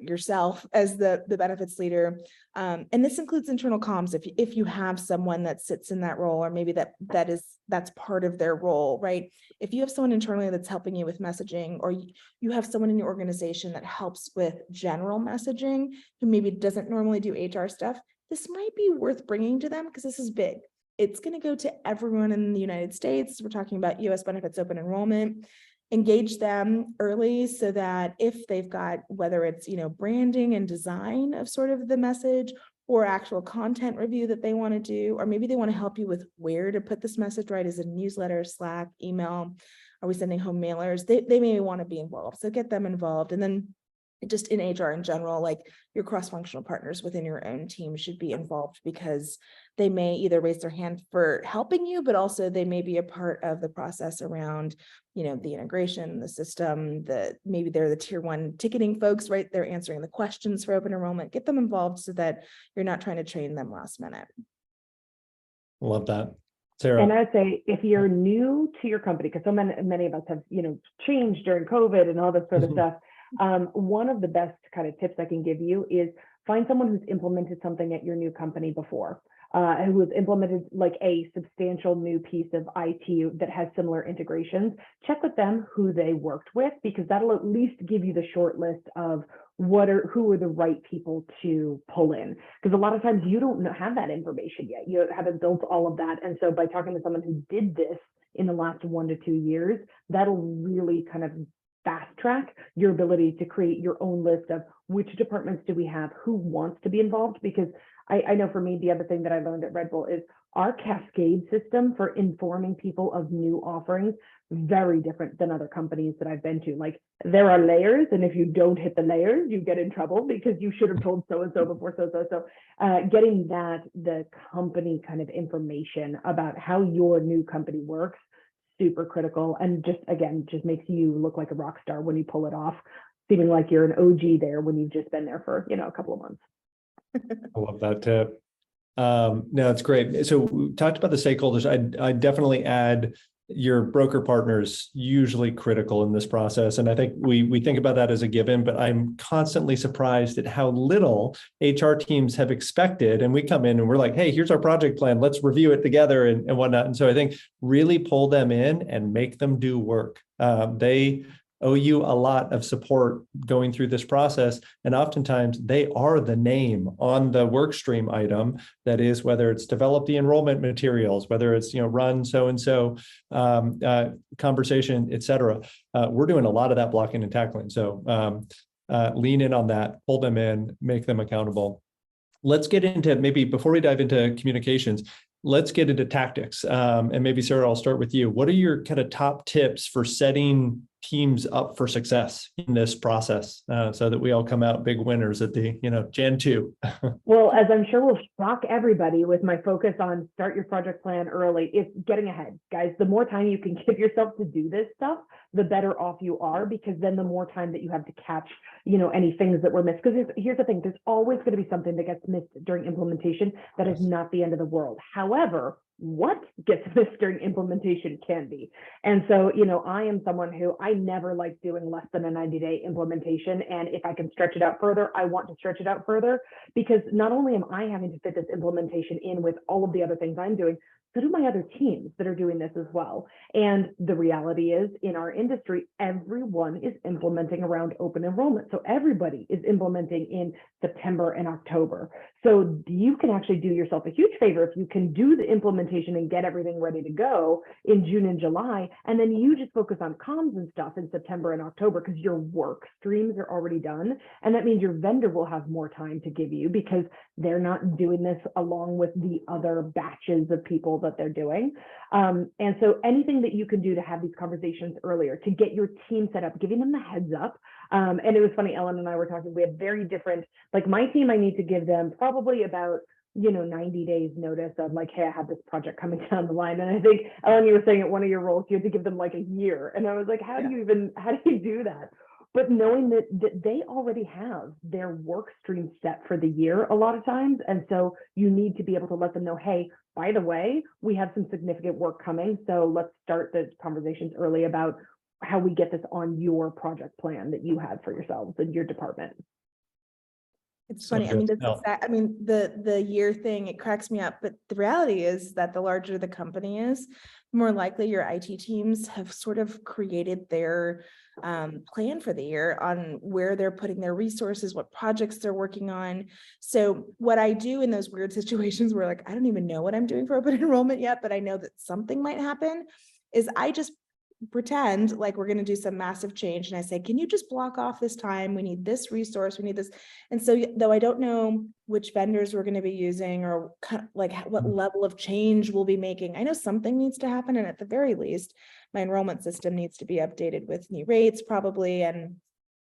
yourself as the benefits leader, and this includes internal comms, if you have someone that sits in that role, or maybe that's part of their role, right? If you have someone internally that's helping you with messaging, or you have someone in your organization that helps with general messaging who maybe doesn't normally do HR stuff, this might be worth bringing to them, because this is big. It's going to go to everyone in the United States. We're talking about US benefits open enrollment. Engage them early so that if they've got, whether it's, branding and design of sort of the message, or actual content review that they want to do, or maybe they want to help you with where to put this message, right? Is it newsletter, Slack, email? Are we sending home mailers? They may want to be involved. So get them involved. And then just in HR in general, like your cross-functional partners within your own team should be involved, because they may either raise their hand for helping you, but also they may be a part of the process around, the integration, the system, maybe they're the tier 1 ticketing folks, right? They're answering the questions for open enrollment. Get them involved so that you're not trying to train them last minute. Love that. Sarah. And I'd say if you're new to your company, because so many of us have, changed during COVID and all this sort of stuff, one of the best kind of tips I can give you is find someone who's implemented something at your new company before, and who has implemented like a substantial new piece of IT that has similar integrations. Check with them who they worked with, because that'll at least give you the short list of who are the right people to pull in. Because a lot of times you don't have that information yet. You haven't built all of that. And so by talking to someone who did this in the last 1 to 2 years, that'll really kind of fast track your ability to create your own list of which departments do we have, who wants to be involved. Because I know for me, the other thing that I learned at Red Bull is our cascade system for informing people of new offerings, very different than other companies that I've been to. Like there are layers, and if you don't hit the layers, you get in trouble because you should have told so-and-so before so-so. So getting the company kind of information about how your new company works, super critical. And just makes you look like a rock star when you pull it off, seeming like you're an OG there when you've just been there for, a couple of months. I love that tip. No, it's great. So we talked about the stakeholders. I definitely add your broker partners, usually critical in this process. And I think we think about that as a given, but I'm constantly surprised at how little HR teams have expected. And we come in and we're like, hey, here's our project plan. Let's review it together and whatnot. And so I think really pull them in and make them do work. They owe you a lot of support going through this process. And oftentimes they are the name on the work stream item. That is, whether it's develop the enrollment materials, whether it's, run so-and-so conversation, et cetera. We're doing a lot of that blocking and tackling. So lean in on that, pull them in, make them accountable. Let's get into, maybe before we dive into communications, let's get into tactics. And maybe Sarah, I'll start with you. What are your kind of top tips for setting teams up for success in this process, so that we all come out big winners at the, Jan 2? Well, as I'm sure will shock everybody with my focus on start your project plan early, it's getting ahead. Guys, the more time you can give yourself to do this stuff, the better off you are, because then the more time that you have to catch, any things that were missed. Because here's the thing, there's always going to be something that gets missed during implementation. That is not the end of the world. However, what gets missed during implementation can be. And so, I am someone who I never like doing less than a 90-day implementation. And if I can stretch it out further, I want to stretch it out further, because not only am I having to fit this implementation in with all of the other things I'm doing, so do my other teams that are doing this as well. And the reality is, in our industry, everyone is implementing around open enrollment. So everybody is implementing in September and October. So you can actually do yourself a huge favor if you can do the implementation and get everything ready to go in June and July, and then you just focus on comms and stuff in September and October, because your work streams are already done. And that means your vendor will have more time to give you, because they're not doing this along with the other batches of people that they're doing. And so anything that you can do to have these conversations earlier, to get your team set up, giving them the heads up. And it was funny, Ellen and I were talking, we have very different, like my team, I need to give them probably about 90 days notice of like, hey, I have this project coming down the line. And I think, Ellen, you were saying at one of your roles, you had to give them like a year. And I was like, how do you do that? But knowing that they already have their work stream set for the year a lot of times. And so you need to be able to let them know, hey, by the way, we have some significant work coming. So let's start the conversations early about how we get this on your project plan that you have for yourselves and your department. It's funny. I mean, the year thing, it cracks me up, but the reality is that the larger the company is, the more likely your IT teams have sort of created their plan for the year on where they're putting their resources, what projects they're working on. So what I do in those weird situations where like, I don't even know what I'm doing for open enrollment yet, but I know that something might happen, is I just pretend like we're going to do some massive change. And I say, can you just block off this time? We need this resource. We need this. And so though I don't know which vendors we're going to be using or kind of like what level of change we'll be making, I know something needs to happen. And at the very least, my enrollment system needs to be updated with new rates probably, and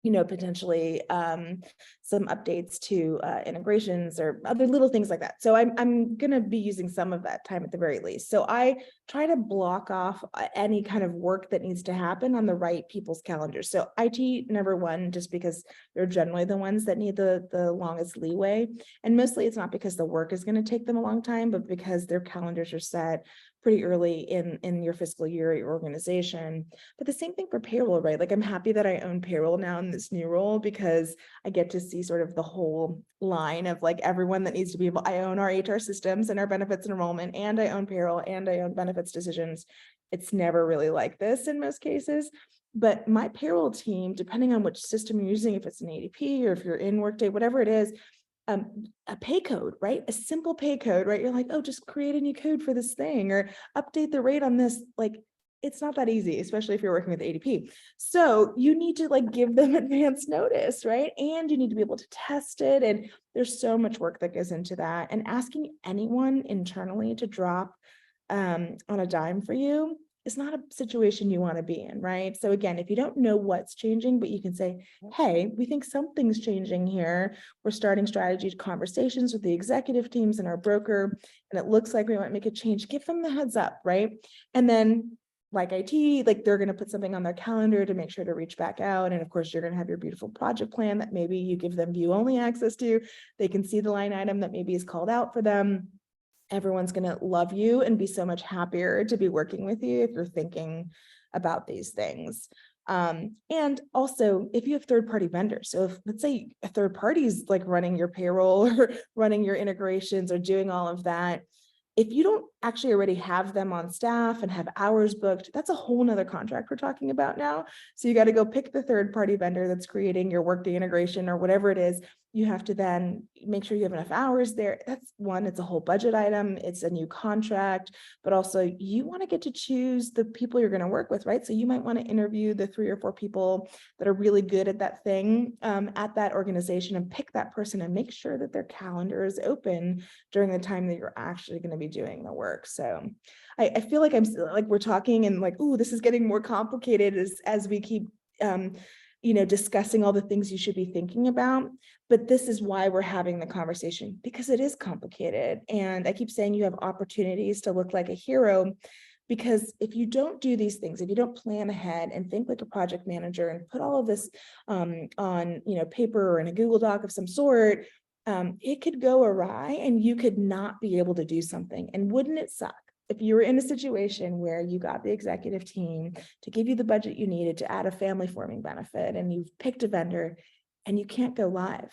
potentially some updates to integrations or other little things like that. So I'm going to be using some of that time at the very least. So I try to block off any kind of work that needs to happen on the right people's calendars. So IT, number one, just because they're generally the ones that need the longest leeway. And mostly it's not because the work is going to take them a long time, but because their calendars are set pretty early in your fiscal year, your organization. But the same thing for payroll, right? Like I'm happy that I own payroll now in this new role, because I get to see sort of the whole line of like everyone that needs to be able, I own our HR systems and our benefits enrollment, and I own payroll and I own benefits decisions. It's never really like this in most cases. But my payroll team, depending on which system you're using, if it's an ADP or if you're in Workday, whatever it is, a pay code, right? A simple pay code, right? You're like, oh, just create a new code for this thing or update the rate on this. Like, it's not that easy, especially if you're working with ADP. So you need to like give them advance notice, right? And you need to be able to test it. And there's so much work that goes into that. And asking anyone internally to drop on a dime for you is not a situation you want to be in, right? So again, if you don't know what's changing, but you can say, hey, we think something's changing here. We're starting strategy conversations with the executive teams and our broker, and it looks like we might make a change. Give them the heads up, right? And then like IT, like they're going to put something on their calendar to make sure to reach back out. And of course, you're going to have your beautiful project plan that maybe you give them view only access to. They can see the line item that maybe is called out for them. Everyone's going to love you and be so much happier to be working with you if you're thinking about these things. And also if you have third-party vendors, so if let's say a third party is like running your payroll or running your integrations or doing all of that, if you don't actually already have them on staff and have hours booked, that's a whole nother contract we're talking about now. So you got to go pick the third-party vendor that's creating your Workday integration or whatever it is. You have to then make sure you have enough hours there. That's one, it's a whole budget item. It's a new contract, but also you want to get to choose the people you're going to work with, right? So you might want to interview the 3 or 4 people that are really good at that thing at that organization and pick that person and make sure that their calendar is open during the time that you're actually going to be doing the work. So I feel like I'm like, we're talking and like, ooh, this is getting more complicated as we keep discussing all the things you should be thinking about. But this is why we're having the conversation, because it is complicated. And I keep saying you have opportunities to look like a hero, because if you don't do these things, if you don't plan ahead and think like a project manager and put all of this on paper or in a Google Doc of some sort, it could go awry and you could not be able to do something. And wouldn't it suck if you were in a situation where you got the executive team to give you the budget you needed to add a family forming benefit and you've picked a vendor and you can't go live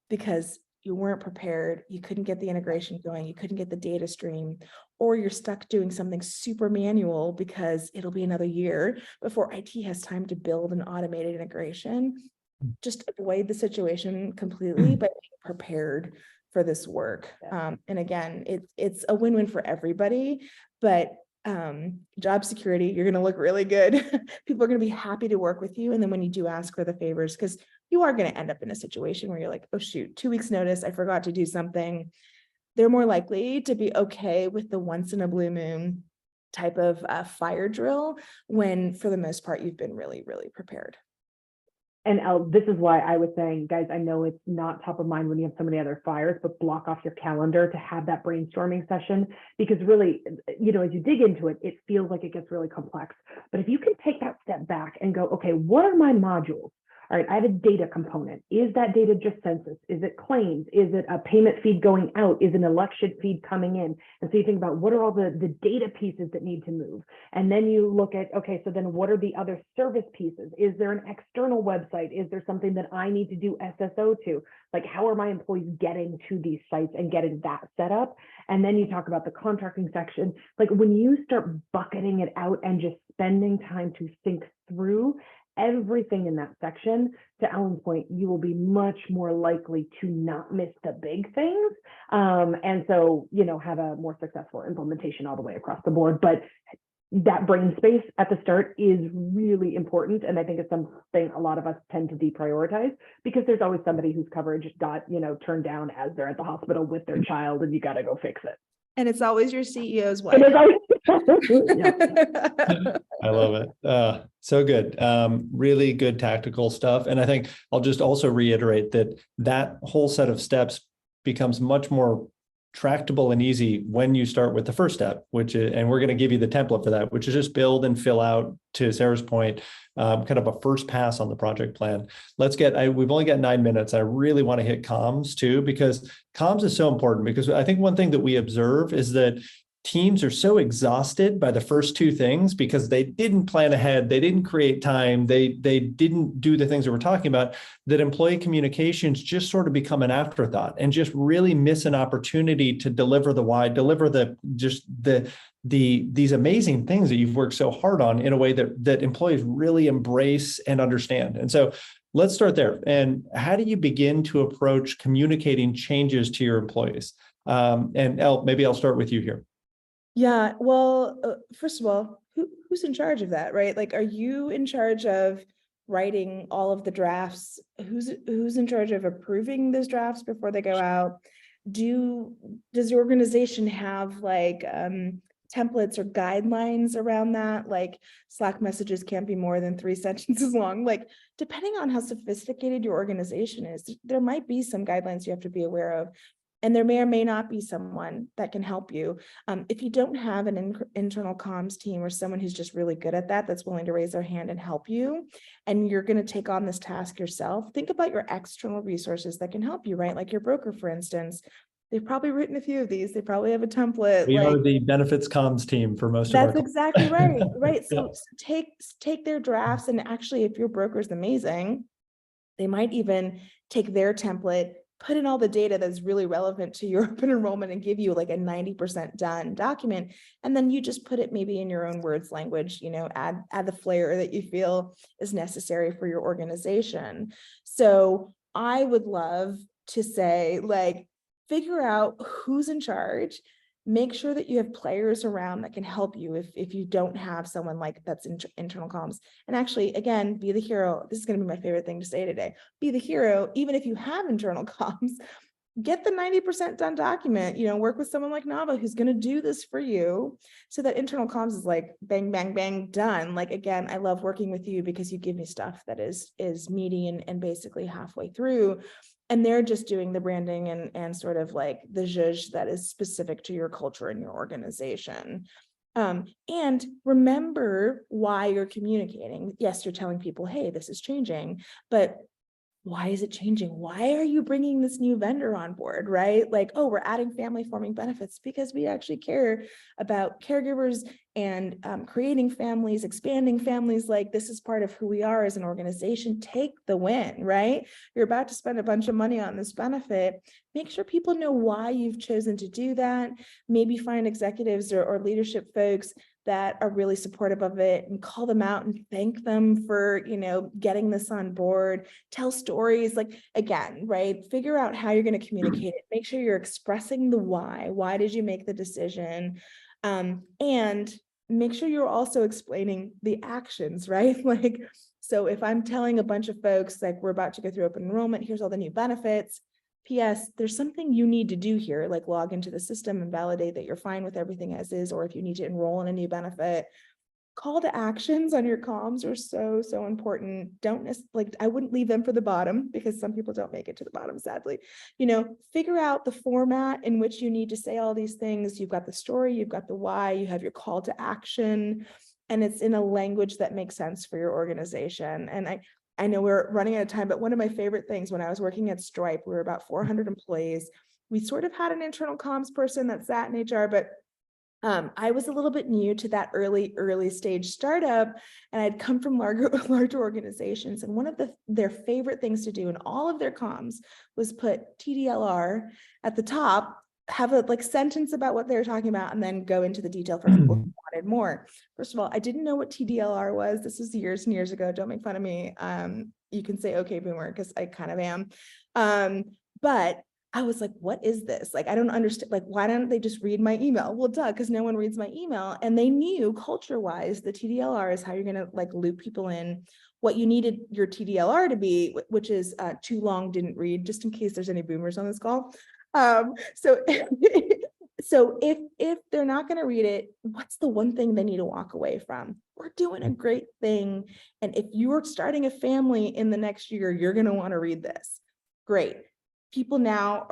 because you weren't prepared, you couldn't get the integration going, you couldn't get the data stream, or you're stuck doing something super manual because it'll be another year before IT has time to build an automated integration. Just avoid the situation completely, but be prepared for this work. And again, it's a win-win for everybody, but job security, you're going to look really good. People are going to be happy to work with you. And then when you do ask for the favors, because you are going to end up in a situation where you're like, oh shoot, 2 weeks notice, I forgot to do something. They're more likely to be okay with the once in a blue moon type of fire drill when for the most part, you've been really, really prepared. And this is why I was saying, guys, I know it's not top of mind when you have so many other fires, but block off your calendar to have that brainstorming session, because really, you know, as you dig into it, it feels like it gets really complex. But if you can take that step back and go, okay, what are my modules? All right, I have a data component. Is that data just census? Is it claims? Is it a payment feed going out? Is an election feed coming in? And so you think about what are all the data pieces that need to move? And then you look at, okay, so then what are the other service pieces? Is there an external website? Is there something that I need to do SSO to? Like, how are my employees getting to these sites and getting that set up? And then you talk about the contracting section. Like, when you start bucketing it out and just spending time to think through everything in that section, to Ellen's point, you will be much more likely to not miss the big things. And so, you know, have a more successful implementation all the way across the board. But that brain space at the start is really important. And I think it's something a lot of us tend to deprioritize, because there's always somebody whose coverage got, you know, turned down as they're at the hospital with their child, and you got to go fix it. And it's always your CEO's wife. I love it. So good. Really good tactical stuff. And I think I'll just also reiterate that whole set of steps becomes much more tractable and easy when you start with the first step, which is, and we're going to give you the template for that, which is just build and fill out, to Sarah's point, kind of a first pass on the project plan. We've only got 9 minutes. I really want to hit comms too, because comms is so important, because I think one thing that we observe is that teams are so exhausted by the first two things because they didn't plan ahead, they didn't create time, they didn't do the things that we're talking about, that employee communications just sort of become an afterthought and just really miss an opportunity to deliver the why, deliver these amazing things that you've worked so hard on in a way that employees really embrace and understand. And so let's start there. And how do you begin to approach communicating changes to your employees? And Elle, maybe I'll start with you here. Yeah, well, first of all, who's in charge of that, right? Like, are you in charge of writing all of the drafts? Who's in charge of approving those drafts before they go out? Does your organization have like templates or guidelines around that? Like, Slack messages can't be more than 3 sentences long. Like, depending on how sophisticated your organization is, there might be some guidelines you have to be aware of. And there may or may not be someone that can help you. If you don't have an internal comms team or someone who's just really good at that, that's willing to raise their hand and help you, and you're going to take on this task yourself, think about your external resources that can help you, right? Like your broker, for instance. They've probably written a few of these. They probably have a template. We are the benefits comms team for most of our. That's exactly right. Right. So, Yeah. so take their drafts, and actually, if your broker is amazing, they might even take their template, put in all the data that's really relevant to your open enrollment, and give you like a 90% done document. And then you just put it maybe in your own words, language, you know, add the flair that you feel is necessary for your organization. So I would love to say, like, figure out who's in charge, make sure that you have players around that can help you if you don't have someone like that's in internal comms. And actually, again, be the hero. This is going to be my favorite thing to say today. Be the hero, even if you have internal comms. Get the 90% done document, you know, work with someone like Nava who's going to do this for you, so that internal comms is like bang, bang, bang, done. Like, again, I love working with you because you give me stuff that is meaty and basically halfway through. And they're just doing the branding and sort of like the zhuzh that is specific to your culture and your organization. And remember why you're communicating. Yes, you're telling people, hey, this is changing, but why is it changing? Why are you bringing this new vendor on board, right? Like, oh, we're adding family forming benefits because we actually care about caregivers and creating families, expanding families. Like, this is part of who we are as an organization. Take the win, right? You're about to spend a bunch of money on this benefit. Make sure people know why you've chosen to do that. Maybe find executives or leadership folks that are really supportive of it and call them out and thank them for, getting this on board. Tell stories, like, again, right? Figure out how you're going to communicate it. Make sure you're expressing the why. Why did you make the decision? And make sure you're also explaining the actions, right? Like, so if I'm telling a bunch of folks, like, we're about to go through open enrollment, here's all the new benefits. P.S. There's something you need to do here, like log into the system and validate that you're fine with everything as is, or if you need to enroll in a new benefit. Call to actions on your comms are so important. I wouldn't leave them for the bottom, because some people don't make it to the bottom, sadly. Figure out the format in which you need to say all these things. You've got the story, you've got the why, you have your call to action, and it's in a language that makes sense for your organization. And I know we're running out of time, but one of my favorite things when I was working at Stripe, we were about 400 employees. We sort of had an internal comms person that sat in HR, but I was a little bit new to that early stage startup, and I'd come from larger organizations. And one of their favorite things to do in all of their comms was put TDLR at the top, have a sentence about what they were talking about, and then go into the detail for people who wanted more. First of all, I didn't know what TDLR was. This was years and years ago. Don't make fun of me. You can say, okay, boomer, because I kind of am. But I was like, what is this? Like, I don't understand. Like, why don't they just read my email? Well, duh, because no one reads my email. And they knew culture-wise, the TDLR is how you're going to loop people in. What you needed your TDLR to be, which is too long, didn't read, just in case there's any boomers on this call. So if they're not going to read it, what's the one thing they need to walk away from? We're doing a great thing. And if you're starting a family in the next year, you're going to want to read this. Great. People now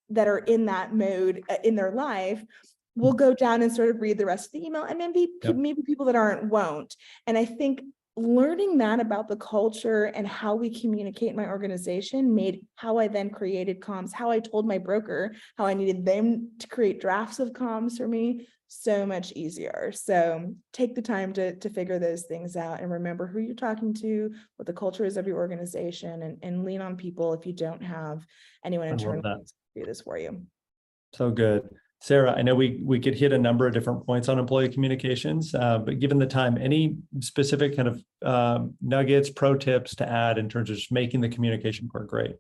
that are in that mode in their life will go down and sort of read the rest of the email, and maybe people that aren't won't. And I think learning that about the culture and how we communicate in my organization made how I then created comms, how I told my broker how I needed them to create drafts of comms for me, so much easier. So take the time to figure those things out, and remember who you're talking to, what the culture is of your organization, and lean on people if you don't have anyone internally to do this for you. So good. Sarah, I know we could hit a number of different points on employee communications, but given the time, any specific kind of nuggets, pro tips to add in terms of just making the communication part great?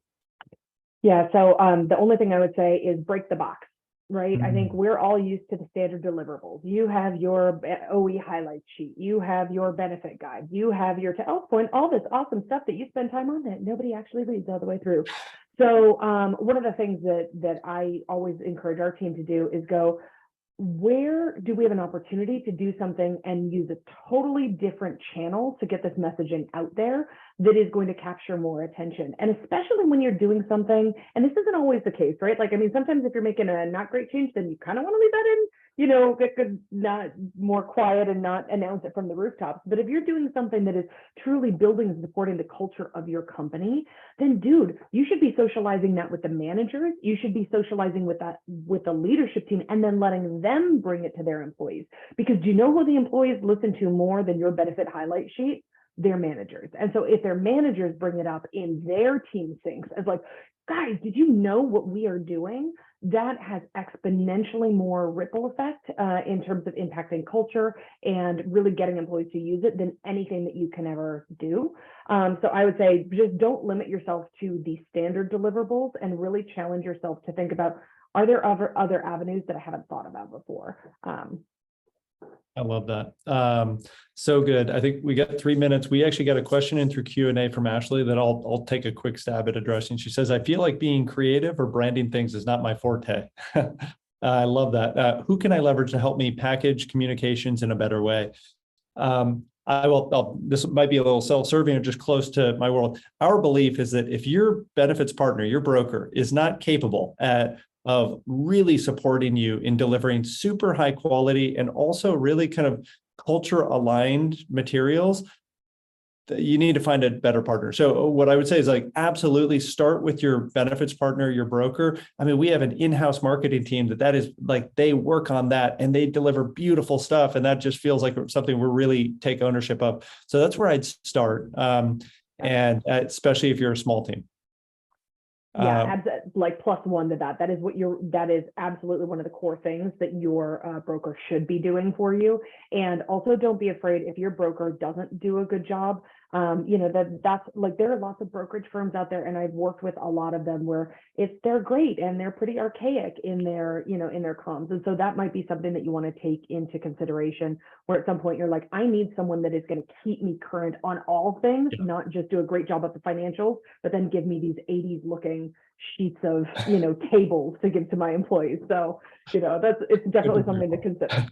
Yeah, so the only thing I would say is break the box, right? I think we're all used to the standard deliverables. You have your OE highlight sheet, you have your benefit guide, you have your point, all this awesome stuff that you spend time on that nobody actually reads all the way through. So one of the things that I always encourage our team to do is go, where do we have an opportunity to do something and use a totally different channel to get this messaging out there that is going to capture more attention? And especially when you're doing something, and this isn't always the case, right? Sometimes if you're making a not great change, then you kind of want to leave that in, get not more quiet and not announce it from the rooftops. But if you're doing something that is truly building and supporting the culture of your company, then dude, you should be socializing that with the managers. You should be socializing with the leadership team, and then letting them bring it to their employees. Because do you know who the employees listen to more than your benefit highlight sheet? Their managers. And so if their managers bring it up in their team syncs as guys, did you know what we are doing? That has exponentially more ripple effect in terms of impacting culture and really getting employees to use it than anything that you can ever do. So I would say just don't limit yourself to the standard deliverables, and really challenge yourself to think about, are there other avenues that I haven't thought about before? I love that. So good. I think we got 3 minutes. We actually got a question in through Q&A from Ashley that I'll take a quick stab at addressing. She says, I feel like being creative or branding things is not my forte. I love that. Who can I leverage to help me package communications in a better way? This might be a little self-serving or just close to my world. Our belief is that if your benefits partner, your broker, is not capable of really supporting you in delivering super high quality and also really kind of culture aligned materials, you need to find a better partner. So what I would say is like, absolutely start with your benefits partner, your broker. I mean, we have an in-house marketing team that is like, they work on that and they deliver beautiful stuff. And that just feels like something we're really take ownership of. So that's where I'd start. And especially if you're a small team. Yeah, like +1 to that. That is absolutely one of the core things that your broker should be doing for you. And also don't be afraid if your broker doesn't do a good job. That's like, there are lots of brokerage firms out there, and I've worked with a lot of them where they're great and they're pretty archaic in their comms. And so that might be something that you want to take into consideration, where at some point you're like, I need someone that is going to keep me current on all things, not just do a great job at the financials, but then give me these 80s looking sheets of, tables to give to my employees. So, it's definitely something to consider.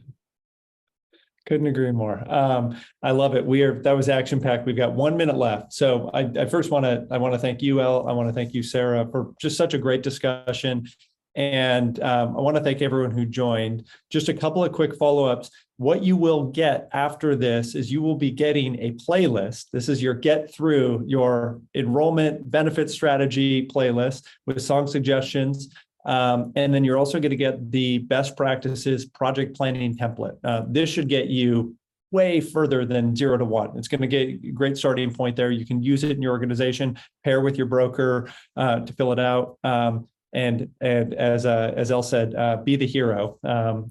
Couldn't agree more. I love it. That was action packed. We've got 1 minute left. So I first want to thank you, Elle. I want to thank you, Sara, for just such a great discussion. And I want to thank everyone who joined. Just a couple of quick follow-ups. What you will get after this is you will be getting a playlist. This is your get through your enrollment benefit strategy playlist with song suggestions. And then you're also going to get the best practices project planning template. This should get you way further than 0 to 1. It's going to get a great starting point there. You can use it in your organization, pair with your broker to fill it out. And as Elle said, be the hero.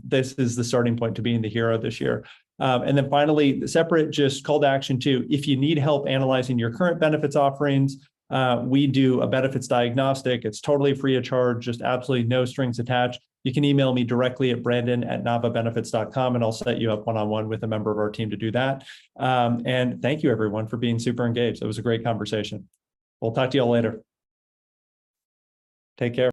This is the starting point to being the hero this year. And then finally, separate just call to action too. If you need help analyzing your current benefits offerings, we do a benefits diagnostic. It's totally free of charge, just absolutely no strings attached. You can email me directly at brandon@navabenefits.com, and I'll set you up one-on-one with a member of our team to do that. And thank you, everyone, for being super engaged. That was a great conversation. We'll talk to you all later. Take care.